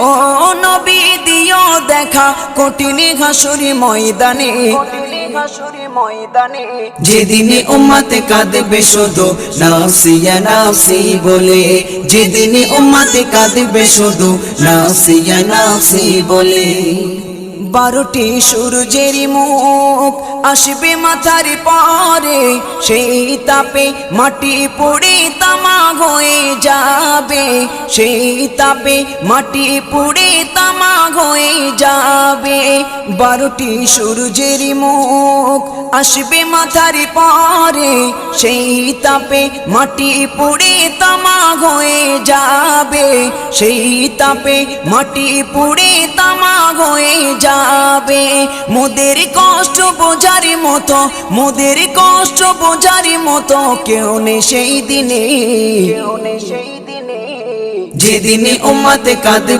ও নবী দিও দেখা কঠিন হাসুরি ময়দানে, যেদিনে উম্মতে কাঁদবে শুধু নাফসি ইয়া নাফসি বলে, যেদিনে উম্মতে কাঁদবে শুধু নাফসি ইয়া নাফসি বলে। 12টি সূর্যের মুখ আসবে মাথার পরে, সেই তাপে মাটি পুড়ে তামা হয়ে যাবে, সেই তাপে মাটি পুড়ে তামা হয়ে যাবে। 12টি সূর্যের মুখ আসবে মাথার পরে, সেই তাপে মাটি পুড়ে তামা হয়ে যাবে, সেই তাপে মাটি পুড়ে তামা হয়ে যাবে। মোদের কষ্ট বোঝার মতো, মোদের কষ্ট বোঝার মতো কেউ নেই সেই দিনে, যেদিনে উম্মতে কাঁদবে।